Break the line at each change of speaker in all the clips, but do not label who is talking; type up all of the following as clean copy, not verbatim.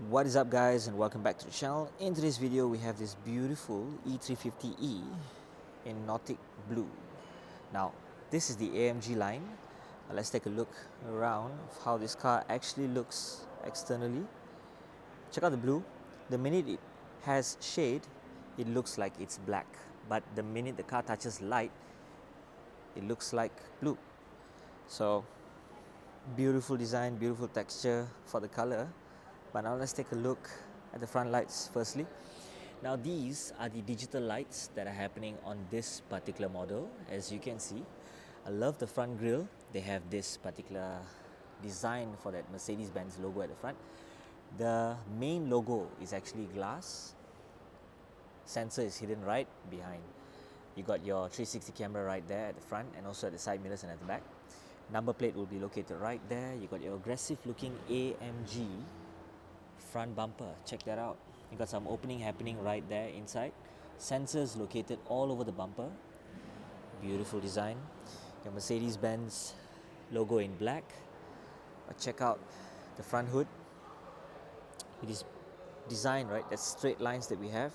What is up, guys, and welcome back to the channel. In today's video we have this beautiful E350e in Nautic blue. Now this is the AMG line. Let's take a look around of how this car actually looks externally. Check out the blue. The minute it has shade, it looks like it's black, but the minute the car touches light, it looks like blue. So beautiful design, beautiful texture for the color. But now let's take a look at the front lights firstly. Now these are the digital lights that are happening on this particular model. As you can see, I love the front grille. They have this particular design for that Mercedes-Benz logo at the front. The main logo is actually glass. Sensor is hidden right behind. You got your 360 camera right there at the front and also at the side mirrors and at the back. Number plate will be located right there. You got your aggressive looking AMG front bumper. Check that out. You got some opening happening right there inside. Sensors located all over the bumper. Beautiful design. Your Mercedes-Benz logo in black. But check out the front hood. It is designed right. That's straight lines that we have.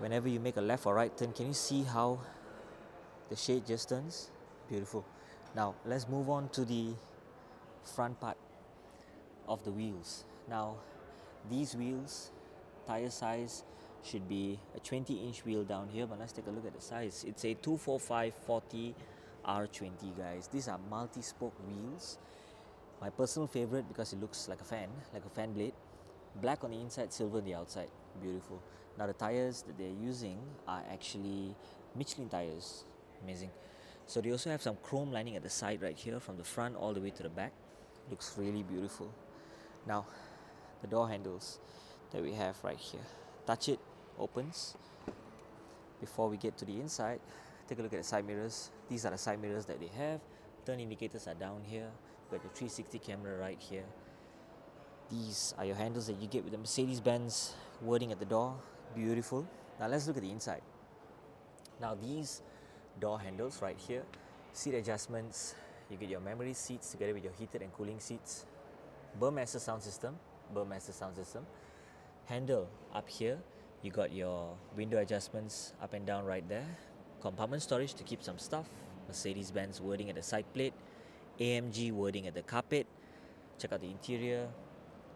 Whenever you make a left or right turn, can you see how the shade just turns? Beautiful. Now let's move on to the front part of the wheels. Now these wheels, tire size should be a 20-inch wheel down here, but let's take a look at the size. It's a 245/40 R20, guys. These are multi-spoke wheels. My personal favorite because it looks like a fan blade. Black on the inside, silver on the outside. Beautiful. Now the tires that they're using are actually Michelin tires. Amazing. So they also have some chrome lining at the side right here, from the front all the way to the back. Looks really beautiful. Now the door handles that we have right here. Touch it, opens. Before we get to the inside, take a look at the side mirrors. These are the side mirrors that they have. Turn indicators are down here. You've got your 360 camera right here. These are your handles that you get with the Mercedes-Benz wording at the door. Beautiful. Now let's look at the inside. Now these door handles right here, seat adjustments. You get your memory seats together with your heated and cooling seats. Burmester sound system. Handle up here, you got your window adjustments up and down right there. Compartment storage to keep some stuff. Mercedes-Benz wording at the side plate. AMG wording at the carpet. Check out the interior.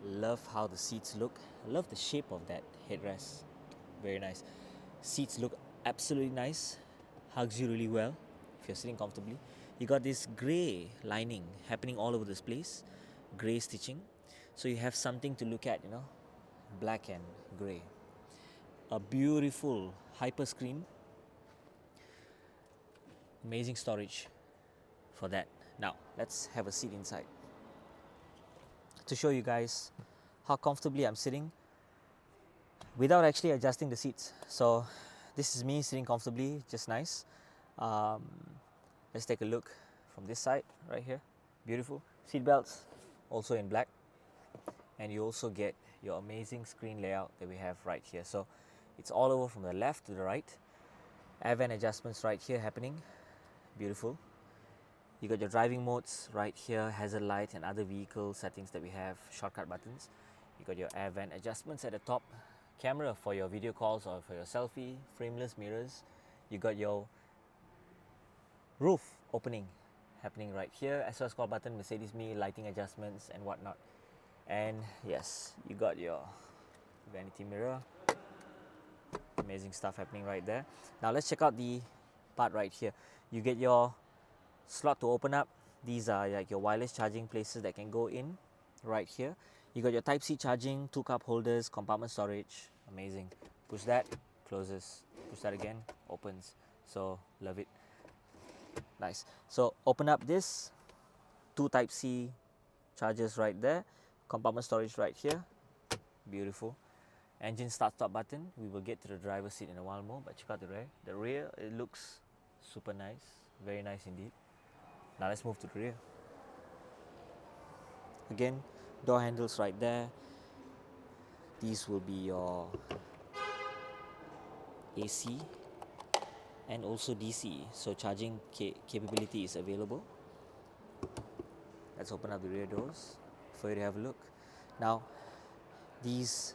Love how the seats look. I love the shape of that headrest. Very nice. Seats look absolutely nice. Hugs you really well if you're sitting comfortably. You got this grey lining happening all over this place. Grey stitching. So you have something to look at, black and grey. A beautiful hyper screen. Amazing storage for that. Now let's have a seat inside to show you guys how comfortably I'm sitting without actually adjusting the seats. So this is me sitting comfortably, just nice. Let's take a look from this side right here. Beautiful. Seat belts also in black. And you also get your amazing screen layout that we have right here. So it's all over from the left to the right. Air vent adjustments right here happening. Beautiful. You got your driving modes right here, hazard light and other vehicle settings that we have, shortcut buttons. You got your air vent adjustments at the top, camera for your video calls or for your selfie, frameless mirrors. You got your roof opening happening right here, SOS call button, Mercedes Me, lighting adjustments and whatnot. And yes, you got your vanity mirror. Amazing stuff happening right there. Now let's check out the part right here. You get your slot to open up. These are like your wireless charging places that can go in right here. You got your Type-C charging, 2 cup holders, compartment storage. Amazing. Push that, closes. Push that again, opens. So love it. Nice. So open up this, 2 Type-C chargers right there. Compartment storage right here. Beautiful. Engine start-stop button. We will get to the driver's seat in a while more, but check out the rear. The rear, it looks super nice. Very nice indeed. Now let's move to the rear. Again, door handles right there. These will be your AC and also DC. So charging capability is available. Let's open up the rear doors for you to have a look. Now, These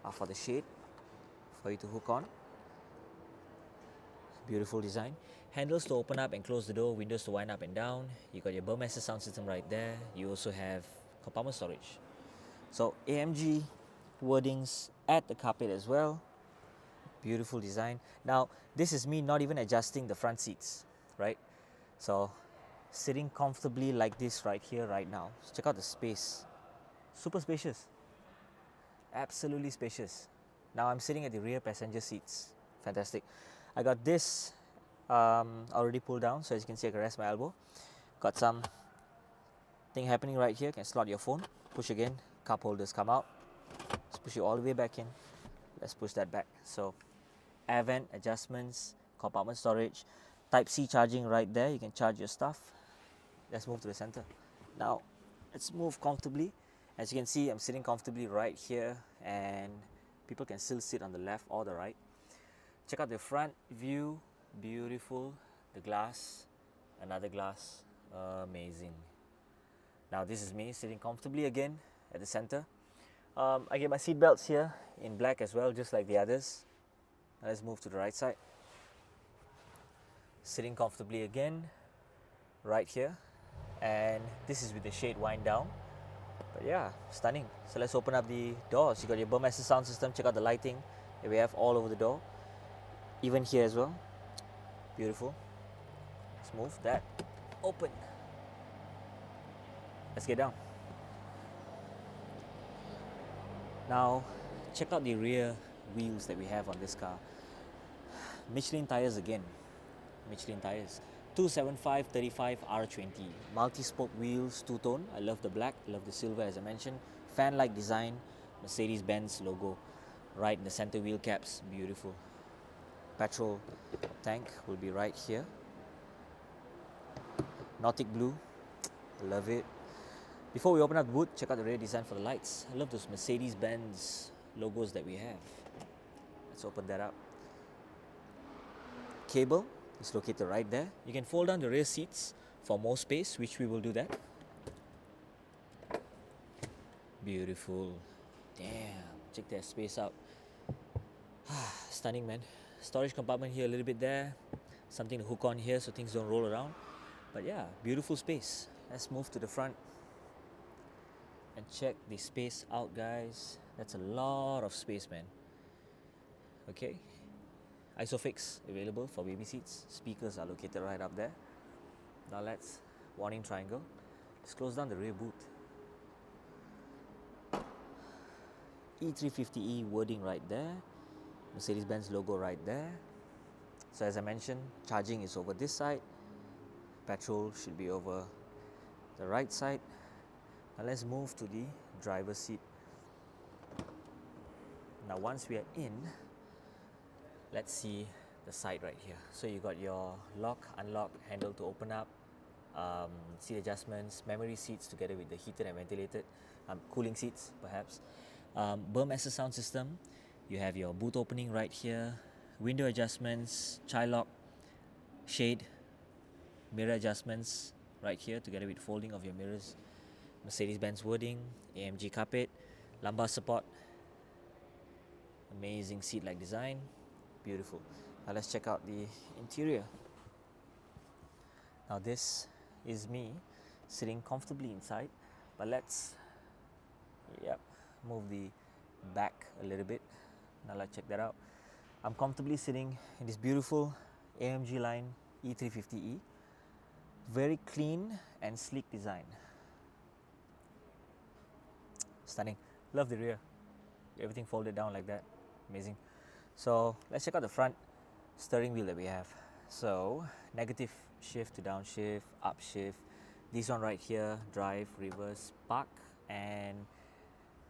are for the shade for you to hook on. Beautiful design. Handles to open up and close the door, windows to wind up and down. You got your Burmester sound system right there. You also have compartment storage. So AMG wordings at the carpet as well. Beautiful design. Now this is me not even adjusting the front seats, right? So sitting comfortably like this right here right now. So check out the space. Super spacious. Absolutely spacious. Now I'm sitting at the rear passenger seats. Fantastic. I got this already pulled down, so as you can see I can rest my elbow. Got some thing happening right here. You can slot your phone. Push again. Cup holders come out. Let's push it all the way back in. Let's push that back. So air vent adjustments, compartment storage, Type-C charging right there. You can charge your stuff. Let's move to the center. Now let's move comfortably. As you can see, I'm sitting comfortably right here, and people can still sit on the left or the right. Check out the front view. Beautiful. The glass, another glass, amazing. Now this is me sitting comfortably again at the center. I get my seat belts here in black as well, just like the others. Now let's move to the right side. Sitting comfortably again right here, and this is with the shade wind down. But yeah, stunning. So let's open up the doors. You got your Burmester sound system. Check out the lighting that we have all over the door, even here as well. Beautiful. Let's move that open. Let's get down. Now check out the rear wheels that we have on this car. Michelin tires again. Michelin tires. 275/35 R20. Multi-spoke wheels, two-tone. I love the black, love the silver as I mentioned. Fan-like design. Mercedes-Benz logo right in the center wheel caps. Beautiful. Petrol tank will be right here. Nautic blue. Love it. Before we open up the boot, check out the rear design for the lights. I love those Mercedes-Benz logos that we have. Let's open that up. Cable is located right there. You can fold down the rear seats for more space, which we will do that. Beautiful. Damn, check that space out. Stunning, man. Storage compartment here a little bit there. Something to hook on here so things don't roll around. But yeah, beautiful space. Let's move to the front and check the space out, guys. That's a lot of space, man. Okay. Isofix available for baby seats. Speakers are located right up there. Now let's warning triangle. Let's close down the rear boot. E350e wording right there. Mercedes-Benz logo right there. So as I mentioned, charging is over this side. Petrol should be over the right side. Now let's move to the driver's seat. Now once we are in, let's see the side right here. So you got your lock, unlock, handle to open up, seat adjustments, memory seats together with the heated and ventilated, cooling seats perhaps. Burmester sound system. You have your boot opening right here, window adjustments, child lock, shade, mirror adjustments right here together with folding of your mirrors. Mercedes-Benz wording, AMG carpet, lumbar support. Amazing seat-like design. Beautiful. Now let's check out the interior. Now this is me sitting comfortably inside, but let's move the back a little bit. Now let's check that out. I'm comfortably sitting in this beautiful AMG line E350e. Very clean and sleek design. Stunning. Love the rear. Everything folded down like that. Amazing. So let's check out the front steering wheel that we have. So negative shift to downshift, upshift. This one right here, drive, reverse, park, and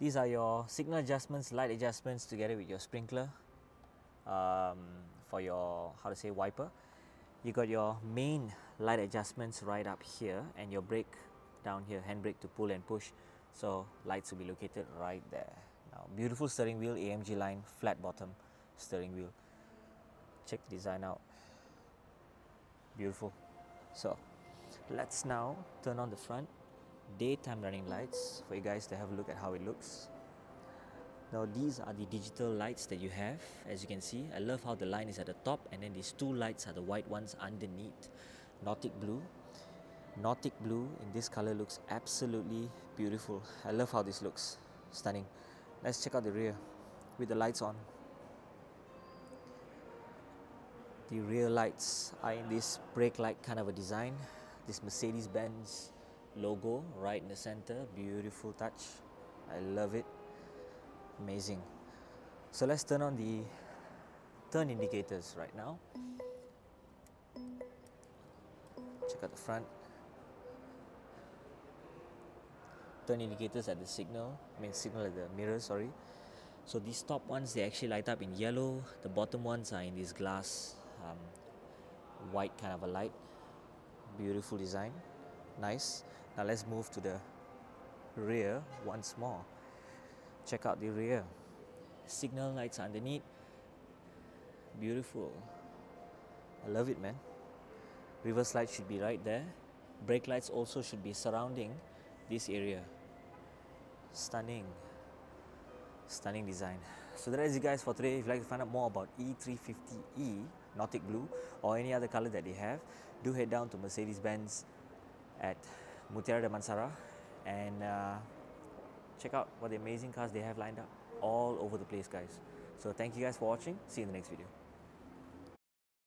these are your signal adjustments, light adjustments together with your sprinkler for your wiper. You got your main light adjustments right up here, and your brake down here, handbrake to pull and push. So lights will be located right there. Now beautiful steering wheel, AMG line, flat bottom steering wheel. Check the design out. Beautiful. So let's now turn on the front daytime running lights for you guys to have a look at how it looks. Now these are the digital lights that you have. As you can see, I love how the line is at the top and then these two lights are the white ones underneath. Nautic blue. Nautic blue in this color looks absolutely beautiful. I love how this looks. Stunning. Let's check out the rear with the lights on. The rear lights are in this brake light kind of a design. This Mercedes-Benz logo right in the center. Beautiful touch. I love it. Amazing. So let's turn on the turn indicators right now. Check out the front. Turn indicators at the signal at the mirror, sorry. So these top ones, they actually light up in yellow. The bottom ones are in this glass white kind of a light. Beautiful design. Nice. Now let's move to the rear once more. Check out the rear. Signal lights underneath. Beautiful. I love it, man. Reverse lights should be right there. Brake lights also should be surrounding this area. Stunning. Stunning design. So that is it, guys, for today. If you'd like to find out more about E350e Nautic Blue or any other color that they have, do head down to Mercedes-Benz at Mutiara Damansara and check out what the amazing cars they have lined up all over the place, guys. So thank you guys for watching. See you in the next video.